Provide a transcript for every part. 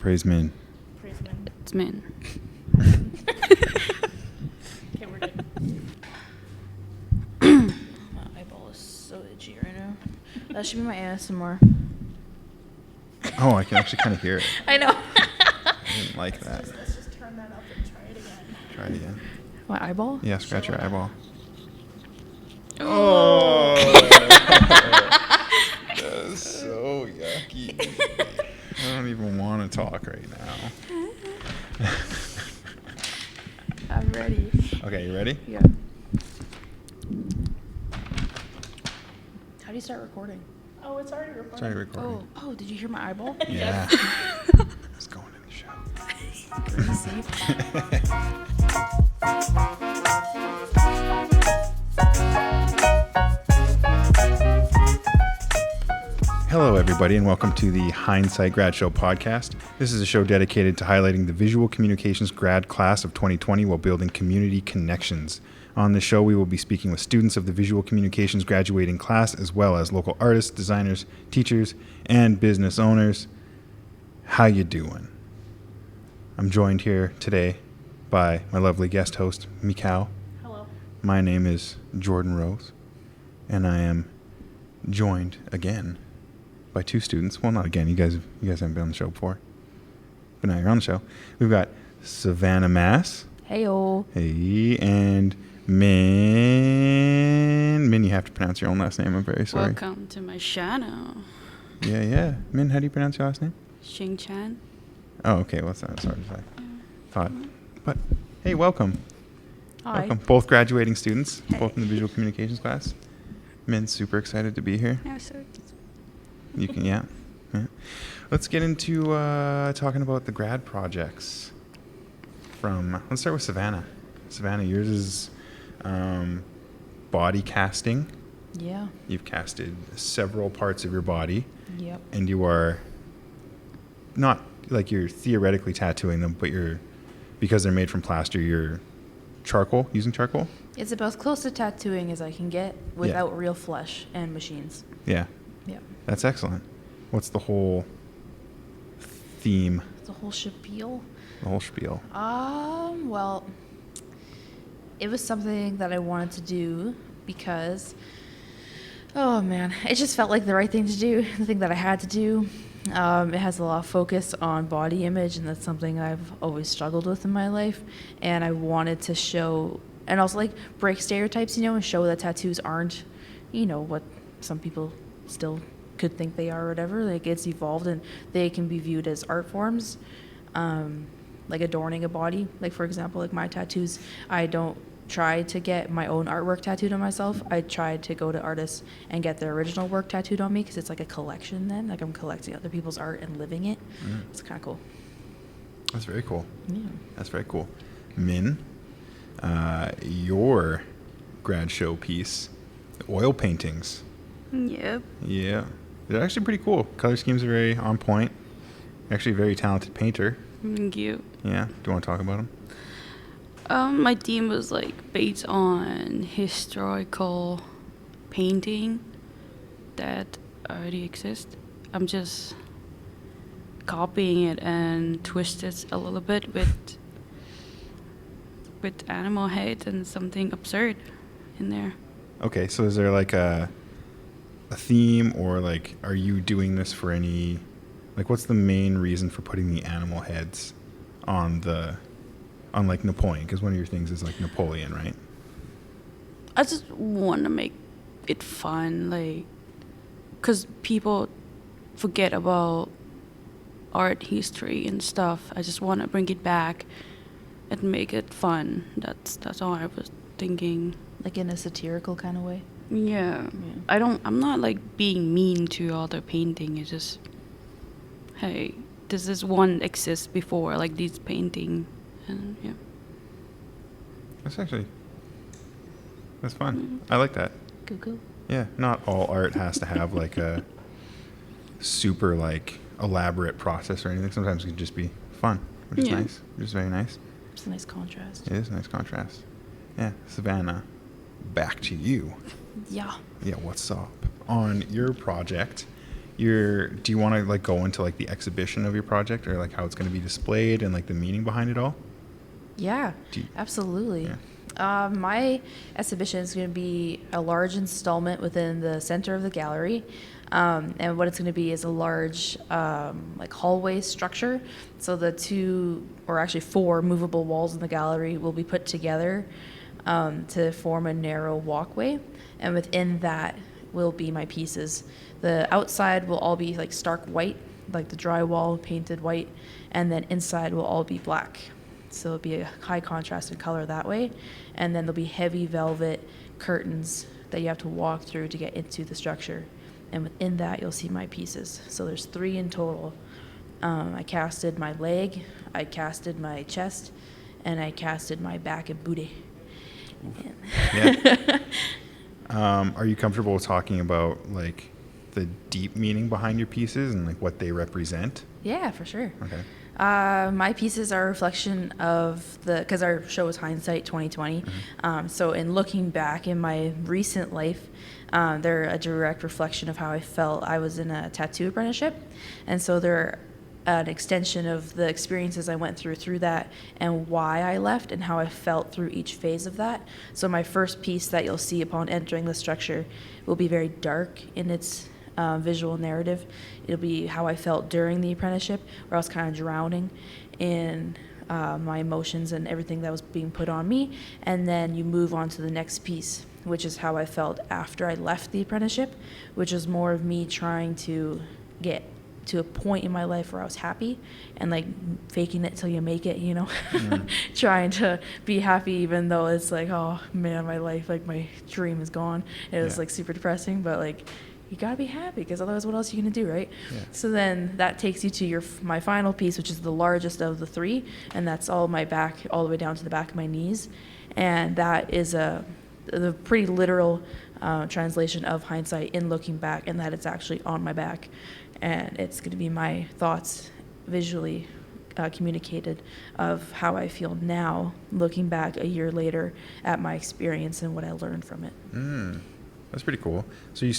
Praise Min. Praise Min. It's Min. Okay, we're good. My eyeball is so itchy right now. That should be my ASMR. Oh, I can actually kind of hear it. I know. I didn't like that. Let's just turn that up and try it again. Try it again. My eyeball? Yeah, scratch your eyeball. Oh. That's so yucky. I don't even want to talk right now. I'm ready. Okay, you ready? Yeah. How do you start recording? Oh, it's already recording. It's already recording. Oh, did you hear my eyeball? Yeah. It's going in the show. Greasy. Hello, everybody, and welcome to the Hindsight Grad Show Podcast. This is a show dedicated to highlighting the visual communications grad class of 2020 while building community connections. On this show, we will be speaking with students of the visual communications graduating class, as well as local artists, designers, teachers, and business owners. How you doing? I'm joined here today by my lovely guest host, Mikau. Hello. My name is Jordan Rose, and I am joined again by two students. Well, not again. You guys haven't been on the show before, but now you're on the show. We've got Savannah Mass. Heyo. Hey, and Min. Min, you have to pronounce your own last name. I'm very sorry. Welcome to my channel. Yeah. Min, how do you pronounce your last name? Chiangchan. Oh, okay. Well, that's not hard to say. Thought. But, hey, welcome. Hi. Welcome. Both graduating students, Hey. both in the visual communications class. Min's super excited to be here. Yeah, so You can, yeah. Let's get into talking about the grad projects. Let's start with Savannah. Savannah, yours is body casting. Yeah. You've casted several parts of your body, Yep. and you are not like you're theoretically tattooing them, but because they're made from plaster, you're using charcoal. It's about as close to tattooing as I can get without real flesh and machines. Yeah, Yeah. that's excellent. What's the whole theme, The whole spiel. the whole spiel? Well, it was something that I wanted to do because, oh man, it just felt like the right thing to do, the thing that I had to do. It has a lot of focus on body image, and that's something I've always struggled with in my life. And I wanted to show, and also like break stereotypes, and show that tattoos aren't, what some people still could think they are or whatever. Like, it's evolved and they can be viewed as art forms, like adorning a body. Like, for example, like my tattoos, I don't try to get my own artwork tattooed on myself. I try to go to artists and get their original work tattooed on me because it's like a collection then. Like, I'm collecting other people's art and living it. It's kind of cool. That's very cool. Yeah. That's very cool. Min, your grad show piece, oil paintings. yep. Yeah. They're actually pretty cool. Color schemes are very on point. You're actually a very talented painter. Thank you. Yeah. Do you want to talk about them? My theme was like based on historical painting that already exists. I'm just copying it and twist it a little bit with animal head and something absurd in there. Okay. So is there like a theme, or like, are you doing this for any, like, what's the main reason for putting the animal heads on like Napoleon? Because one of your things is like Napoleon, right? I just want to make it fun, like, because people forget about art history and stuff. I just want to bring it back and make it fun. That's all I was thinking. Like in a satirical kind of way. Yeah. I'm not like being mean to other painting. It's just, hey, this one exists before, like this painting, and yeah. That's fun. I like that. Cool. Yeah, not all art has to have like a super like elaborate process or anything. Sometimes it can just be fun, which is nice. Which is very nice. It's a nice contrast. It is a nice contrast. Yeah, Savannah, back to you. Yeah. Yeah, what's up? On your project, do you want to like go into like the exhibition of your project, or like how it's going to be displayed and like the meaning behind it all? Yeah, absolutely. Yeah. My exhibition is going to be a large installment within the center of the gallery. And what it's going to be is a large like hallway structure. So the 2, or actually 4 movable walls in the gallery will be put together to form a narrow walkway. And within that will be my pieces. The outside will all be like stark white, like the drywall painted white, and then inside will all be black. So it'll be a high contrasted color that way. And then there'll be heavy velvet curtains that you have to walk through to get into the structure. And within that, you'll see my pieces. So there's 3 in total. I casted my leg, I casted my chest, and I casted my back and booty. Yeah. Are you comfortable talking about like the deep meaning behind your pieces and like what they represent? Yeah, for sure. Okay. My pieces are a reflection of because our show is Hindsight 2020. Mm-hmm. So in looking back in my recent life, they're a direct reflection of how I felt. I was in a tattoo apprenticeship, and so they're an extension of the experiences I went through that, and why I left and how I felt through each phase of that. So my first piece that you'll see upon entering the structure will be very dark in its visual narrative. It'll be how I felt during the apprenticeship, where I was kind of drowning in my emotions and everything that was being put on me. And then you move on to the next piece, which is how I felt after I left the apprenticeship, which is more of me trying to get to a point in my life where I was happy and like faking it till you make it, you know. Mm-hmm. Trying to be happy even though it's like, oh man, my life, like my dream is gone. It was like super depressing, but like you gotta be happy, because otherwise what else are you gonna do, right? Yeah. So then that takes you to my final piece, which is the largest of the 3, and that's all my back, all the way down to the back of my knees. And that is the pretty literal translation of hindsight in looking back, and that it's actually on my back. And it's going to be my thoughts visually communicated of how I feel now, looking back a year later at my experience and what I learned from it. That's pretty cool. So you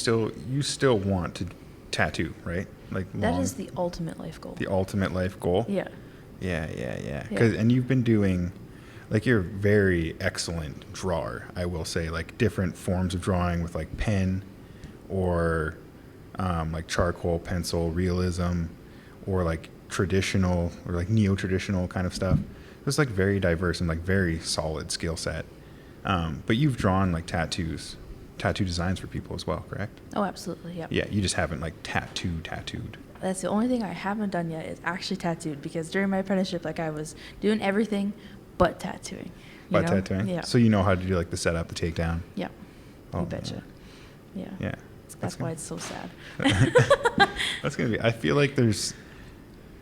still want to tattoo, right? Like that is the ultimate life goal. The ultimate life goal? Yeah. Yeah. And you've been doing, like, you're a very excellent drawer, I will say, like different forms of drawing with like pen or like charcoal, pencil, realism, or like traditional or like neo-traditional kind of stuff. It's like very diverse and like very solid skill set. But you've drawn like tattoo designs for people as well, correct? Oh, absolutely. Yeah. Yeah, you just haven't like tattooed. That's the only thing I haven't done yet, is actually tattooed, because during my apprenticeship, like I was doing everything but tattooing. Tattooing? Yeah. So you know how to do like the setup, the takedown? Yeah. You betcha. Yeah. Yeah. That's why it's so sad. That's going to be, I feel like there's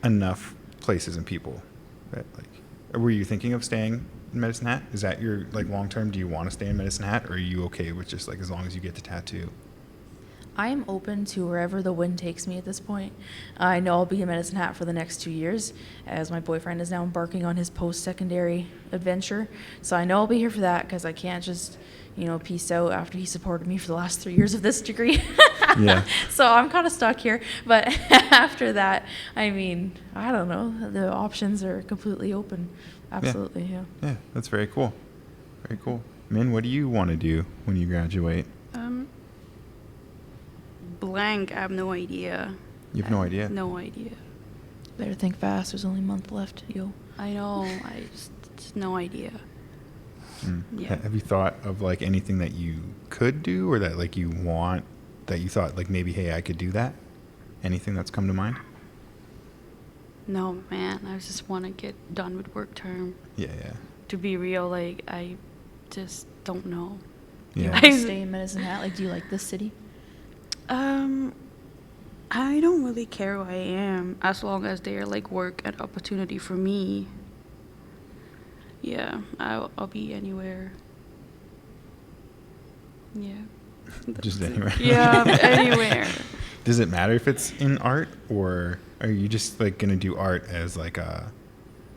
enough places and people that like, were you thinking of staying in Medicine Hat? Is that your like long term? Do you want to stay in Medicine Hat, or are you okay with just like as long as you get the tattoo? I am open to wherever the wind takes me at this point. I know I'll be in Medicine Hat for the next 2 years, as my boyfriend is now embarking on his post-secondary adventure. So I know I'll be here for that, because I can't just, peace out after he supported me for the last 3 years of this degree. Yeah. So I'm kind of stuck here. But after that, I mean, I don't know. The options are completely open. Absolutely, yeah. Yeah, that's very cool. Very cool. Min, what do you want to do when you graduate? Blank. I have no idea. You have no idea? No idea. Better think fast. There's only a month left, yo. I know. I just no idea. Yeah. Have you thought of like anything that you could do, or that like you want, that you thought like maybe, hey, I could do that? Anything that's come to mind? No, man. I just want to get done with work term. Yeah. To be real, like I just don't know. Yeah. You want to stay in Medicine Hat? Like, do you like this city? I don't really care who I am, as long as they're like work and opportunity for me. Yeah, I'll be anywhere. Yeah. Just anywhere. Yeah, anywhere. Does it matter if it's in art, or are you just like gonna do art as like a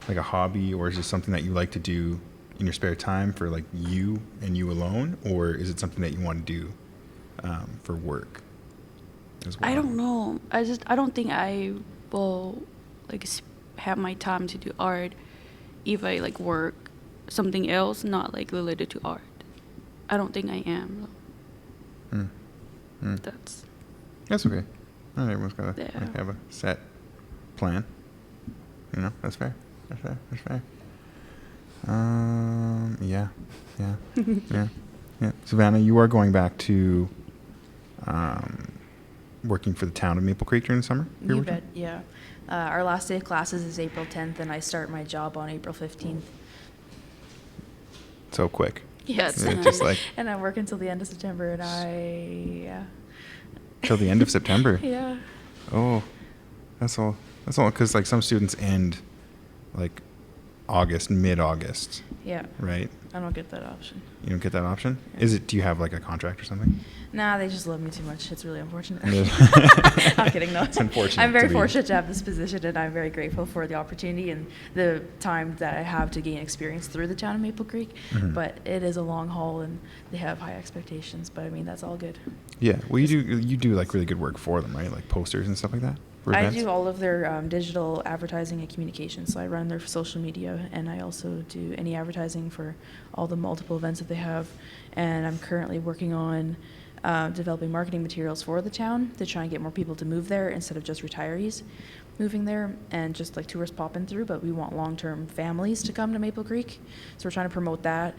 hobby, or is it something that you like to do in your spare time for like you and you alone, or is it something that you want to do for work? as well? I don't know. I don't think I will like have my time to do art if I like work something else not like related to art. I don't think I am. That's okay. Not everyone's got to Yeah. like, have a set plan. You know, that's fair. That's fair. Yeah. Savannah, you are going back to working for the town of Maple Creek during the summer? You bet, yeah. Our last day of classes is April 10th, and I start my job on April 15th. So quick. Yes. It's just like And I work until the end of September, and yeah. till the end of September. Yeah. Oh, that's all. Because like some students end like August, mid-August, Yeah. right? I don't get that option. You don't get that option? Do you have like a contract or something? Nah, they just love me too much. It's really unfortunate. Yeah. I'm kidding, no. It's unfortunate I'm very to be- fortunate to have this position, and I'm very grateful for the opportunity and the time that I have to gain experience through the town of Maple Creek. Mhm. But it is a long haul, and they have high expectations. But I mean, that's all good. Yeah. Well, you do like really good work for them, right? Like posters and stuff like that? For I events? do all of their digital advertising and communication. So I run their social media, and I also do any advertising for all the multiple events that they have. And I'm currently working on developing marketing materials for the town to try and get more people to move there instead of just retirees moving there and just like tourists popping through. But we want long-term families to come to Maple Creek, so we're trying to promote that.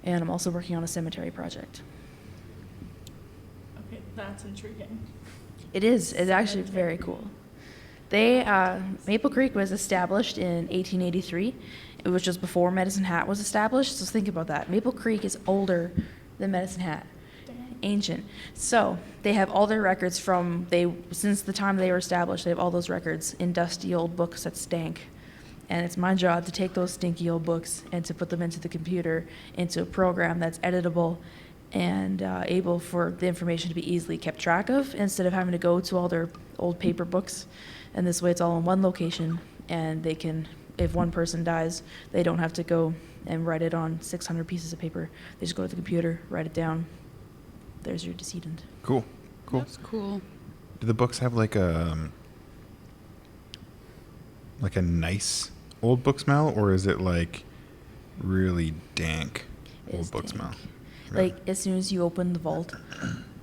And I'm also working on a cemetery project. Okay, that's intriguing. It is. It's actually very cool. They Maple Creek was established in 1883. It was just before Medicine Hat was established. So think about that. Maple Creek is older than Medicine Hat, ancient. So they have all their records since the time they were established. They have all those records in dusty old books that stank. And it's my job to take those stinky old books and to put them into the computer, into a program that's editable and able for the information to be easily kept track of instead of having to go to all their old paper books. And this way it's all in one location, and they can, if one person dies, they don't have to go and write it on 600 pieces of paper. They just go to the computer, write it down. There's your decedent. Cool. That's cool. Do the books have like a nice old book smell, or is it like really dank old It's book dank. smell? Like, as soon as you open the vault,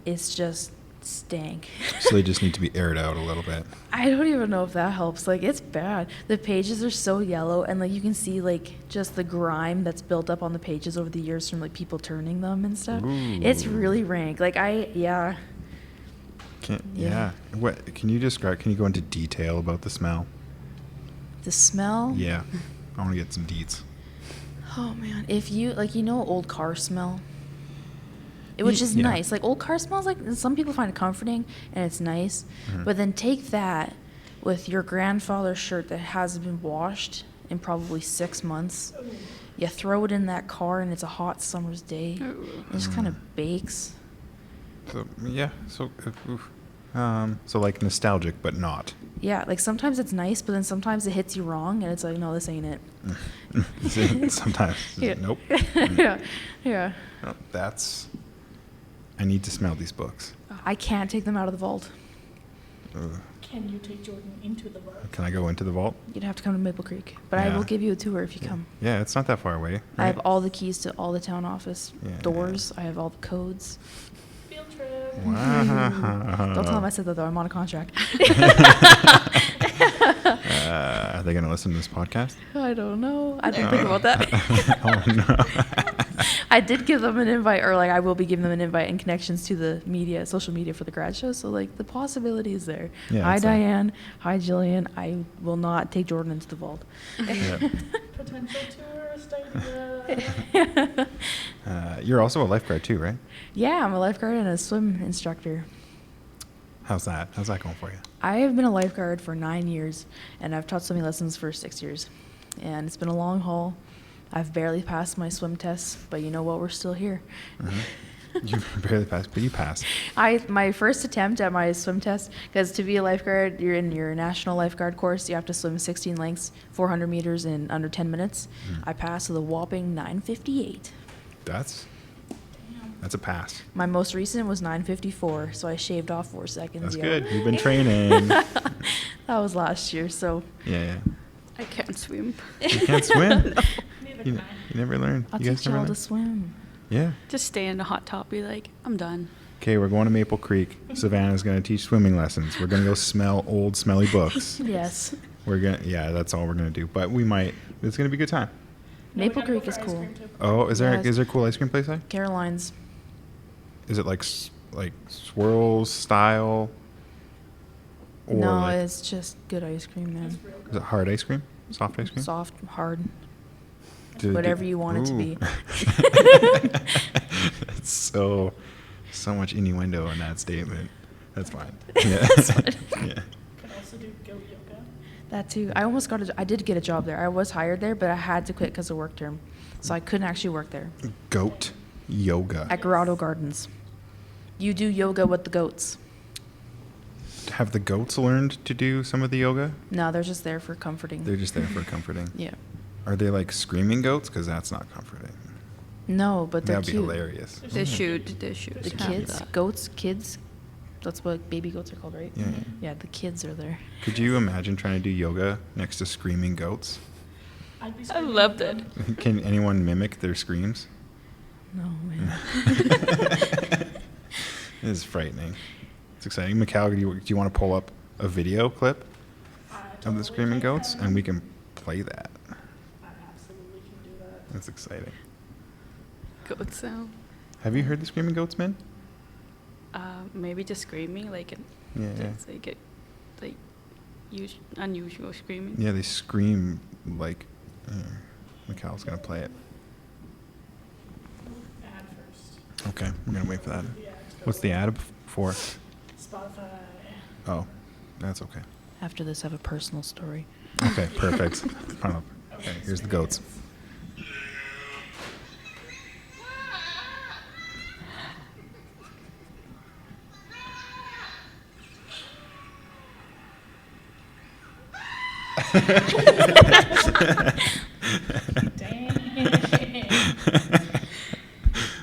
it's just stank. So they just need to be aired out a little bit. I don't even know if that helps. Like, it's bad. The pages are so yellow, and like you can see like just the grime that's built up on the pages over the years from like people turning them and stuff. It's really rank. Like yeah. Yeah. What can you describe? Can you go into detail about the smell? The smell. Yeah, I want to get some deets. Oh man, if you old car smell. Which is Yeah. nice. Like old car smells like some people find it comforting and it's nice. Mhm. But then take that with your grandfather's shirt that hasn't been washed in probably 6 months. You throw it in that car and it's a hot summer's day. It just kind of bakes. So yeah, so like nostalgic, but not. Yeah, like sometimes it's nice, but then sometimes it hits you wrong and it's like, no, this ain't it. Sometimes, Yeah. nope. Yeah. No, I need to smell these books. I can't take them out of the vault. Ugh. Can you take Jordan into the vault? Can I go into the vault? You'd have to come to Maple Creek. But I Yeah. will give you a tour if you come. Yeah, it's not that far away. I have right? all the keys to all the town office Yeah. doors. I have all the codes. Field trip. Wow. Don't tell them I said that, though. I'm on a contract. Are they going to listen to this podcast? I don't know. I didn't think about that. Oh, no. I did give them an invite, or like I will be giving them an invite and connections to the media, social media for the grad show. So like the possibility is there. Yeah, Hi it's there. Diane. Hi Jillian. I will not take Jordan into the vault. Yeah. Potential tourist idea. You're also a lifeguard too, right? Yeah, I'm a lifeguard and a swim instructor. How's that? How's that going for you? I have been a lifeguard for 9 years, and I've taught swimming lessons for 6 years. And it's been a long haul. I've barely passed my swim tests, but you know what? We're still here. You barely passed, but you passed. My first attempt at my swim test, because to be a lifeguard, you're in your national lifeguard course. You have to swim 16 lengths, 400 meters in under 10 minutes. I passed with a whopping 9:58. That's That's a pass. My most recent was 9:54, so I shaved off 4 seconds. That's yo. good. You've been training. That was last year, so Yeah. I can't swim. You can't swim. Neither You, can I. you never learn. I'll You guys teach y'all never to learn? swim. Yeah. Just stay in the hot tub, be like, I'm done. Okay, we're going to Maple Creek. Savannah's going to teach swimming lessons. We're going to go smell old, smelly books. Yes. Yeah, that's all we're going to do. But we might. It's going to be a good time. No, we Maple gotta go Creek for is ice cool. cream, too. Oh, is there Yes. a cool ice cream place there? Caroline's. Is it like swirls style? Or No, like, it's just good ice cream, man. It's real is good. it hard ice cream? Soft ice cream? Soft, hard, Do they whatever do- you want it to Ooh. be. That's so much innuendo in that statement. That's fine. Yeah. That's fine. Yeah. Could also do goat yoga. That too. I did get a job there. I was hired there, but I had to quit because of work term. So I couldn't actually work there. Goat yoga. At Grotto Gardens. You do yoga with the goats. Have the goats learned to do some of the yoga? No, they're just there for comforting. They're just there for comforting. Yeah. Are they like screaming goats? Because that's not comforting. No, but they're That'd be cute. hilarious. They should. They should. The have kids, that. goats, kids. That's what baby goats are called, right? Yeah, yeah. Yeah, the kids are there. Could you imagine trying to do yoga next to screaming goats? I'd be I screaming loved at it. them. Can anyone mimic their screams? No, man. It is frightening. It's exciting. Mikal, do you want to pull up a video clip I of totally the screaming can. goats and we can play that? I absolutely can do that. That's exciting. Goat sound. Have you heard the screaming goats, man? Maybe just screaming, like Yeah, yeah. just like unusual screaming. Yeah, they scream like. Mikal's gonna play it. Ad first. Okay, we're gonna wait for that. The ad to go What's the ad for? Spotify. Oh, that's okay. After this, I have a personal story. Okay, perfect. Okay, here's the goats. Dang.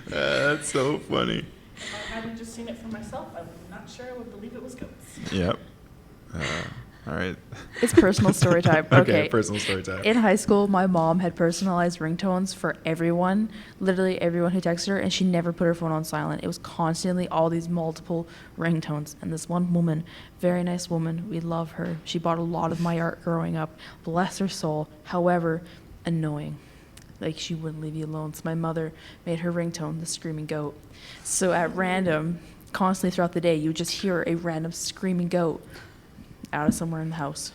That's so funny. If I hadn't just seen it for myself, I'm not sure I would believe it was goats. Yep. All right. It's personal story time. Okay. Personal story time. In high school, my mom had personalized ringtones for everyone, literally everyone who texted her, and she never put her phone on silent. It was constantly all these multiple ringtones. And this one woman, very nice woman, we love her. She bought a lot of my art growing up. Bless her soul. However, annoying. Like, she wouldn't leave you alone. So my mother made her ringtone the screaming goat. So at random, constantly throughout the day, you would just hear a random screaming goat out of somewhere in the house.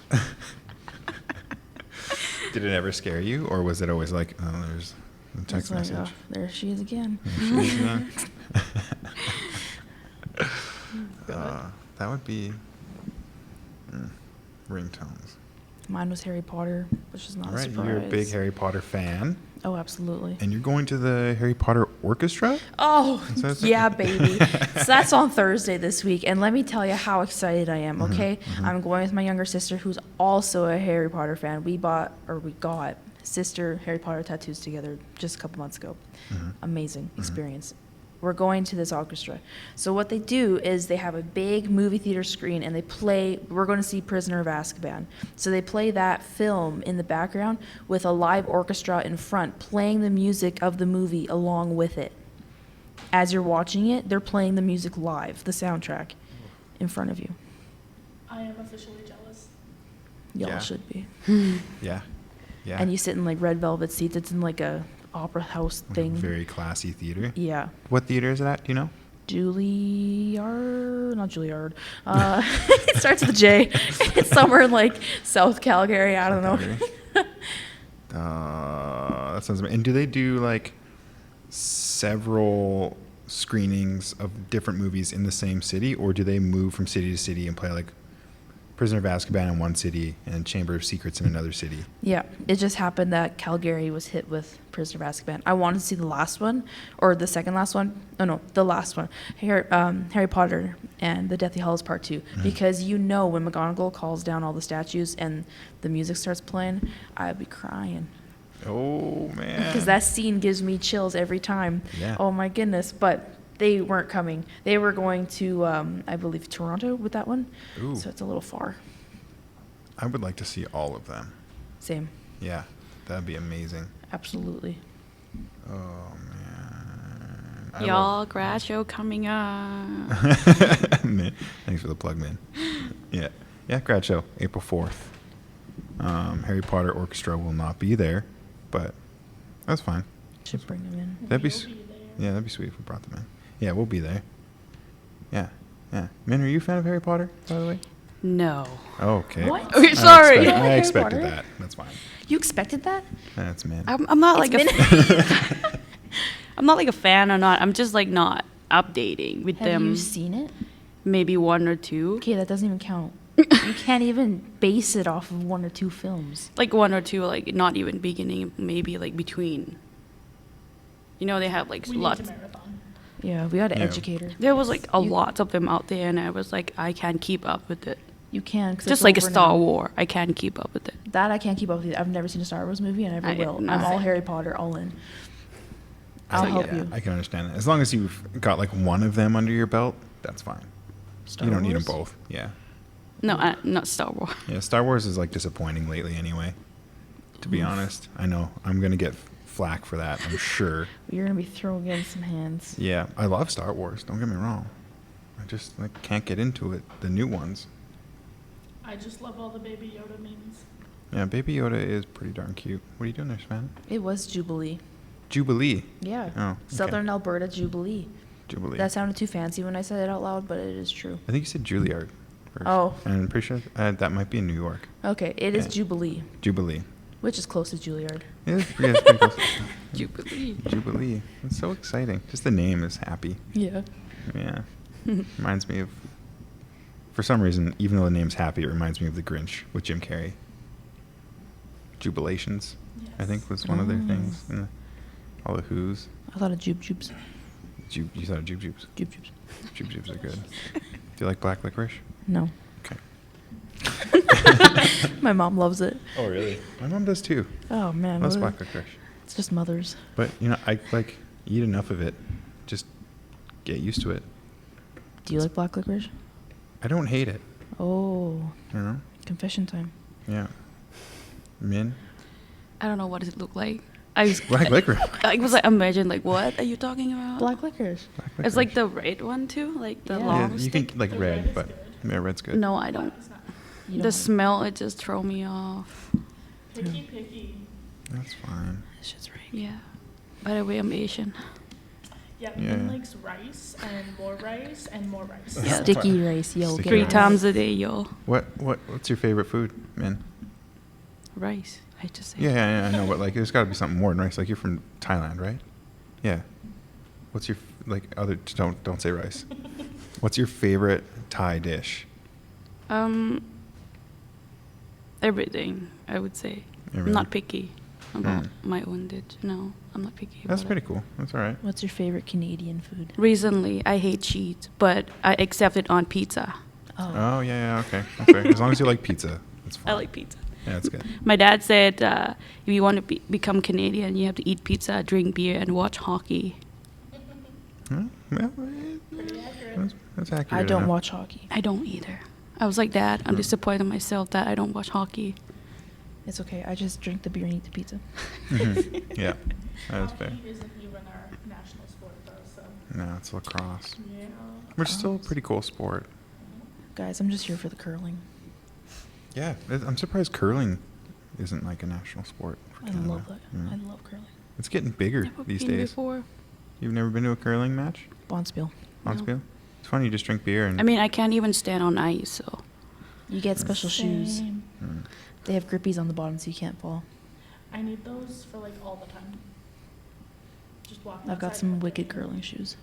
Did it ever scare you, or was it always like, oh, there's a text It's like, message? oh, there she is again. There she is again. That would be ringtones. Mine was Harry Potter, which is not All a right, surprise. you're a big Harry Potter fan, Oh, absolutely. and you're going to the Harry Potter Orchestra? Oh, So it's- yeah, baby. So that's on Thursday this week. And let me tell you how excited I am, okay? I'm going with my younger sister, who's also a Harry Potter fan. We got sister Harry Potter tattoos together just a couple months ago. Amazing experience. We're going to this orchestra. So what they do is they have a big movie theater screen and we're going to see Prisoner of Azkaban. So they play that film in the background with a live orchestra in front playing the music of the movie along with it. As you're watching it, they're playing the music live, the soundtrack, in front of you. I am officially jealous. Y'all Yeah. should be. Yeah. Yeah. And you sit in like red velvet seats. It's in like a opera house Like a thing. very classy theater. Yeah. What theater is it at? Do you know? Not Juilliard. It starts with a J. It's somewhere in like South Calgary. I don't know. That sounds. And do they do like several screenings of different movies in the same city, or do they move from city to city and play like Prisoner of Azkaban in one city and Chamber of Secrets in another city? Yeah, it just happened that Calgary was hit with Prisoner of Azkaban. I wanted to see the last one, or the second last one. Oh no, the last one, Harry Potter and the Deathly Hallows Part 2, because when McGonagall calls down all the statues and the music starts playing, I'd be crying. Oh, man. Because that scene gives me chills every time. Yeah. Oh my goodness. But they weren't coming. They were going to, I believe, Toronto with that one. Ooh. So it's a little far. I would like to see all of them. Same. Yeah, that'd be amazing. Absolutely. Oh, man. I Y'all, grad show coming up. Man, thanks for the plug, man. Yeah. Yeah, grad show, April 4th. Harry Potter Orchestra will not be there, but that's fine. Should bring them in. That'd be, We'll be there. yeah, that'd be sweet if we brought them in. Yeah, we'll be there. Yeah, yeah. Min, are you a fan of Harry Potter, by the way? No. Okay. What? Okay, sorry. You don't like I Harry expected Potter? that. That's fine. You expected that? That's Min. I'm not like It's a I'm not like a fan or not. I'm just like not updating with Have them. you seen it? Maybe one or two. Okay, that doesn't even count. You can't even base it off of one or two films. Like one or two, like not even beginning, maybe like between. You know, they have like We need lots. to marathon. Yeah, we got an Yeah. educator. There was like a You- lot of them out there, and I was like, I can't keep up with it. You can. 'Cause Just it's like a over Star now. Wars, I can't keep up with it. That I can't keep up with. I've never seen a Star Wars movie, and I never will. no. I'm all Harry Potter, all in. I'll So, help yeah, you. I can understand that. As long as you've got like one of them under your belt, that's fine. Star you don't need them Wars? both. Yeah. No, not Star Wars. Yeah, Star Wars is like disappointing lately anyway. To be Oof. honest, I know I'm gonna get flack for that. I'm sure. You're gonna be throwing in some hands. Yeah, I love Star Wars. Don't get me wrong. I just like can't get into it. The new ones. I just love all the Baby Yoda memes. Yeah, Baby Yoda is pretty darn cute. What are you doing there, Savannah? It was Jubilee. Jubilee. Yeah. Oh, okay. Southern Alberta Jubilee. Jubilee. That sounded too fancy when I said it out loud, but it is true. I think you said Juilliard first. Oh. And I'm pretty sure that might be in New York. Okay, it is Yeah. Jubilee, Jubilee. which is close to Juilliard. Yeah, it's pretty close. Jubilee. Jubilee. It's so exciting. Just the name is happy. Yeah. Yeah. Reminds me of, for some reason, even though the name's happy, it reminds me of The Grinch with Jim Carrey. Jubilations, I think, was one of their Oh. things. And all the Who's. I thought of Jube Jubes. You thought of Jube Jubes. Jube Jubes. Jube Jubes are good. Do you like black licorice? No. Okay. My mom loves it. Oh, really? My mom does too. Oh man. Loves what- black licorice. It's just mothers. But, you know, I like eat enough of it. Just get used to it. Do you like black licorice? I don't hate it. Oh, You know? confession time. Yeah. Min? I don't know what does it look like. I was Black licorice. I was like, imagine like, what are you talking about? Black licorice. Black It's like licorice. the red one too, like the Yeah. long Yeah, you stick. can like The red, red is but good. yeah, red's good. No, I don't. It's not. You The don't- smell, it just throw me off. Picky. That's fine. This shit's right. Yeah. By the way, I'm Asian. Yeah, Yeah. Min likes rice and more rice and more rice. Yeah. Sticky rice, yo. Sticky get 3 it rice. times a day, yo. What's your favorite food, Min? Rice. I just say. Yeah, I know, but like there's got to be something more than rice. Like you're from Thailand, right? Yeah. What's your like other? Don't say rice. What's your favorite Thai dish? Everything, I would say. I'm Everything. not picky about Mm. my own dish. No, I'm not picky That's about pretty it. cool. That's all right. What's your favorite Canadian food? Recently, I hate cheese, but I accept it on pizza. Oh yeah, okay. Okay. As long as you like pizza, that's fine. I like pizza. Yeah, that's good. My dad said if you want to become Canadian, you have to eat pizza, drink beer, and watch hockey. Huh? Well, Pretty accurate. that's accurate. I don't enough. watch hockey. I don't either. I was like, Dad, I'm Mm. disappointed in myself that I don't watch hockey. It's okay. I just drink the beer and eat the pizza. Mhm. Yeah, that's fair. Hockey isn't even our national sport though, so. No, it's lacrosse, Yeah. which is still a pretty cool sport. Guys, I'm just here for the curling. Yeah, I'm surprised curling isn't like a national sport for I Canada. love that. Yeah. I love curling. It's getting bigger Never these been days. before. You've never been to a curling match? Bonspiel. No. Bonspiel? It's funny, you just drink beer and... I mean, I can't even stand on ice, so. You get special shoes. Same. Mm. They have grippies on the bottom so you can't fall. I need those for like all the time. Just walking I've got outside some and wicked looking. curling shoes.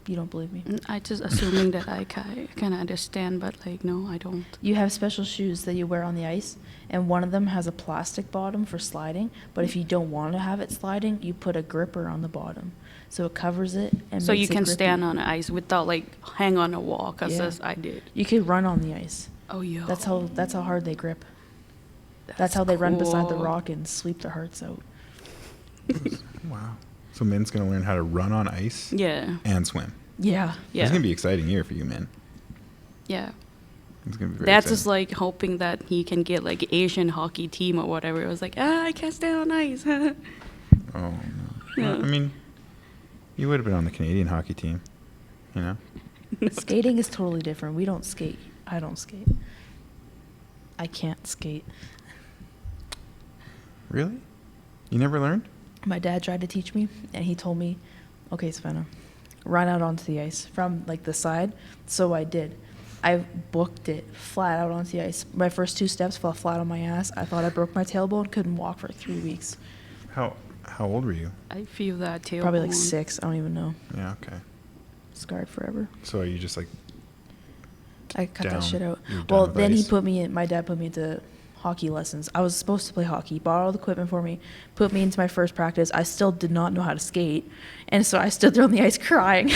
You don't believe me? I just assuming that I can understand, but like, no, I don't. You have special shoes that you wear on the ice, and one of them has a plastic bottom for sliding. But if you don't want to have it sliding, you put a gripper on the bottom, so it covers it and So you makes it can grippy. stand on the ice without like hang on a wall, cause Yeah. as I did. You could run on the ice. Oh yeah. That's how hard they grip. That's how they run beside the cool. rock and sleep their hearts out. Wow. So Min's going to learn how to run on ice Yeah. and swim. Yeah. Yeah. It's going to be an exciting year for you, Min. Yeah. It's going to be very That's exciting. just like hoping that he can get like Asian hockey team or whatever. It was like, I can't stay on ice. Oh, no. Yeah. Well, I mean, you would have been on the Canadian hockey team, you know? Skating is totally different. We don't skate. I don't skate. I can't skate. Really? You never learned? My dad tried to teach me, and he told me, okay, Savannah, run out onto the ice from, like, the side. So I did. I booked it flat out onto the ice. My first 2 steps fell flat on my ass. I thought I broke my tailbone, couldn't walk for 3 weeks. How old were you? I feel that too. Probably like 6. I don't even know. Yeah, okay. Scarred forever. So are you just like, I cut Down. that shit out. You're Well, down with then ice. my dad put me into hockey lessons. I was supposed to play hockey, bought all the equipment for me, put me into my first practice. I still did not know how to skate. And so I stood there on the ice crying.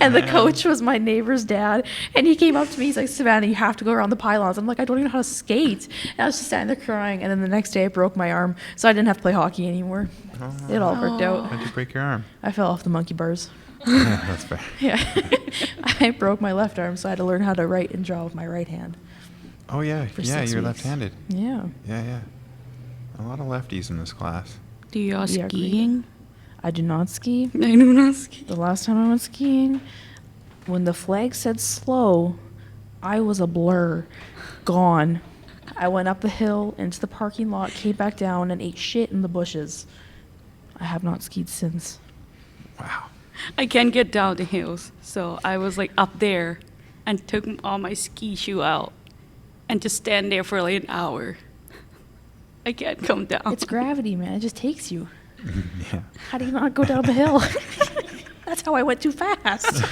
And the man. coach was my neighbor's dad. And he came up to me. He's like, Savannah, you have to go around the pylons. I'm like, I don't even know how to skate. And I was just standing there crying. And then the next day I broke my arm. So I didn't have to play hockey anymore. It all worked out. how'd you break your arm? I fell off the monkey bars. Yeah, that's fair. Yeah. I broke my left arm, so I had to learn how to write and draw with my right hand. Oh, yeah. For Yeah, 6 you're weeks. left-handed. Yeah. Yeah, yeah. A lot of lefties in this class. Do you all Yeah, great. skiing? I do not ski. I do not ski. The last time I went skiing, when the flag said slow, I was a blur. Gone. I went up the hill into the parking lot, came back down, and ate shit in the bushes. I have not skied since. Wow. I can't get down the hills, so I was like up there and took all my ski shoe out and just stand there for like an hour. I can't come down. It's gravity, man. It just takes you. Yeah. How do you not go down the hill? That's how I went too fast.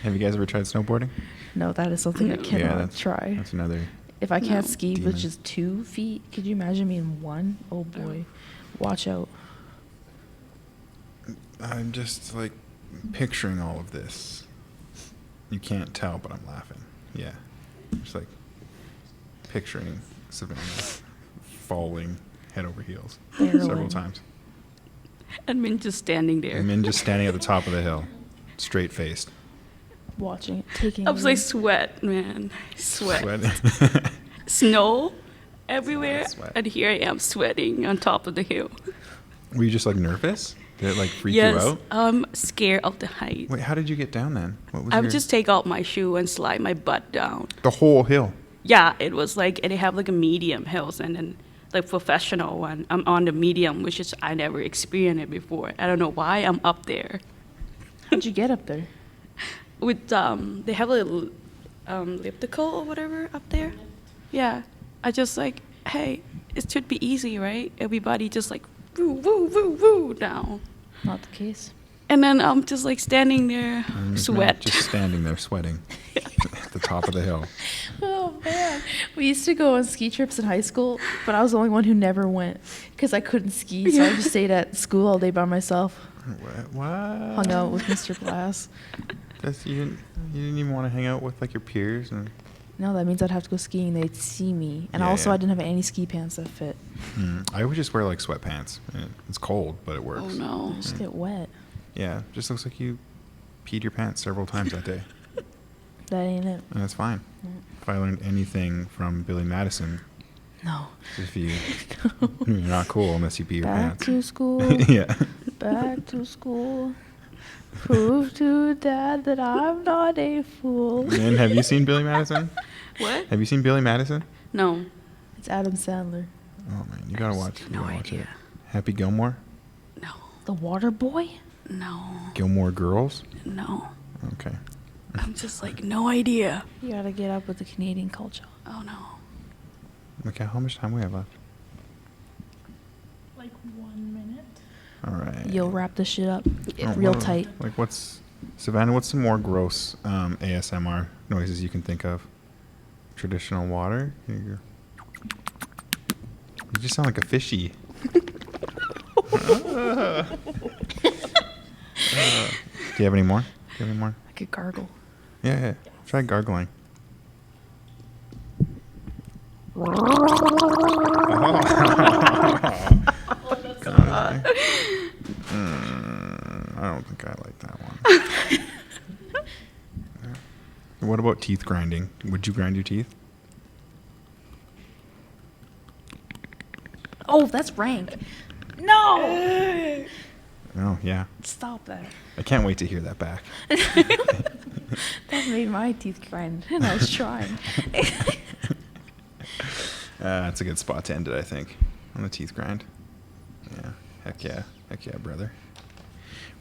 Have you guys ever tried snowboarding? No, that is something I No. cannot try. That's another. If I can't No. ski Demon. with just 2 feet, could you imagine me in 1? Oh boy. Watch out. I'm just like picturing all of this. You can't tell, but I'm laughing. Yeah. Just like picturing Savannah falling head over heels several Barreling. times. And Min just standing there. And Min just standing at the top of the hill, straight faced. Watching it, taking I was it like in. sweat, man. Sweat. Sweat. Snow everywhere. Sweat. And here I am sweating on top of the hill. Were you just like nervous? Did it like freak Yes, you out? I'm scared of the height. Wait, how did you get down then? What was I your... would just take out my shoe and slide my butt down. the whole hill. Yeah, it was like, and they have like a medium hills and then like professional one. I'm on the medium, which is, I never experienced it before. I don't know why I'm up there. How'd you get up there? With, they have a elliptical or whatever up there. Yeah, I just like, hey, it should be easy, right? Everybody just like, woo, woo, woo, woo, down. Not the case. And then I'm just like standing there, And Min sweat. Just standing there sweating at the top of the hill. Oh man. We used to go on ski trips in high school, but I was the only one who never went because I couldn't ski. So I just stayed at school all day by myself, What? hung out with Mr. Glass. That's, you didn't even want to hang out with like your peers and. No, that means I'd have to go skiing. They'd see me. And Yeah, also, yeah. I didn't have any ski pants that fit. I would just wear like sweatpants. It's cold, but it works. Oh no. I just get wet. Yeah, just looks like you peed your pants several times that day, That ain't it. and that's fine. If I learned anything from Billy Madison, No. if you're not cool unless you pee your Back pants. to school. Yeah. Back to school. Prove to Dad that I'm not a fool. Min, have you seen Billy Madison? What? Have you seen Billy Madison? No. It's Adam Sandler. Oh man, you gotta watch. You No gotta watch idea. it. Happy Gilmore, No. The Water Boy? No. Gilmore Girls. No. Okay. I'm just like, no idea. You gotta get up with the Canadian culture. Oh no. Okay, how much time we have left? Like 1 minute. All right. You'll wrap this shit up Oh, real whoa. tight. Like Savannah, what's some more gross ASMR noises you can think of? Traditional water? You just sound like a fishy. Do you have any more? I could gargle. Yeah. Try gargling. I don't think I like that one. What about teeth grinding? Would you grind your teeth? Oh, that's rank. No! Oh, yeah. Stop that. I can't wait to hear that back. That made my teeth grind, and I was trying. That's a good spot to end it, I think, on the teeth grind. Yeah. Heck yeah. Heck yeah, brother.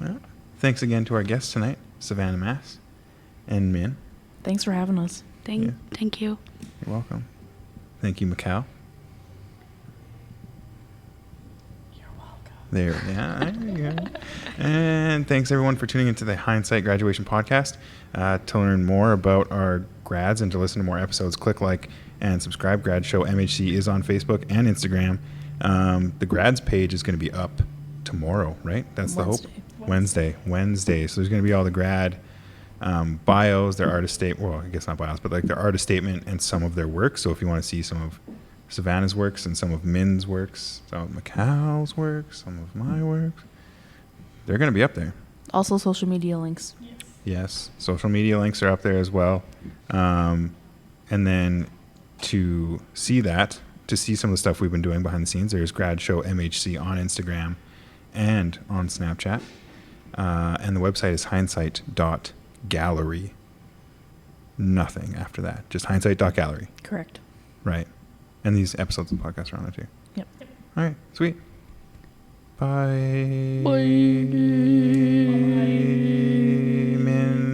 Well, thanks again to our guests tonight, Savannah and Min. Thanks for having us. Thank you. You're welcome. Thank you, Macau. There you go. And thanks everyone for tuning into the Hindsight Graduation Podcast. To learn more about our grads and to listen to more episodes, click like and subscribe. Grad Show MHC is on Facebook and Instagram. The grads page is going to be up tomorrow, right? That's the hope. Wednesday. So there's going to be all the grad bios, their artist statement. Well, I guess not bios, but like their artist statement and some of their work. So if you want to see some of Savannah's works and some of Min's works, some of Macau's works, some of my works, they're going to be up there. Also, social media links. Yes, social media links are up there as well. And then to see some of the stuff we've been doing behind the scenes, there's Grad Show MHC on Instagram and on Snapchat. And the website is hindsight.gallery. Nothing after that, just hindsight.gallery. Correct. Right. And these episodes of the podcast are on there too. Yep. All right. Sweet. Bye. Bye. Min.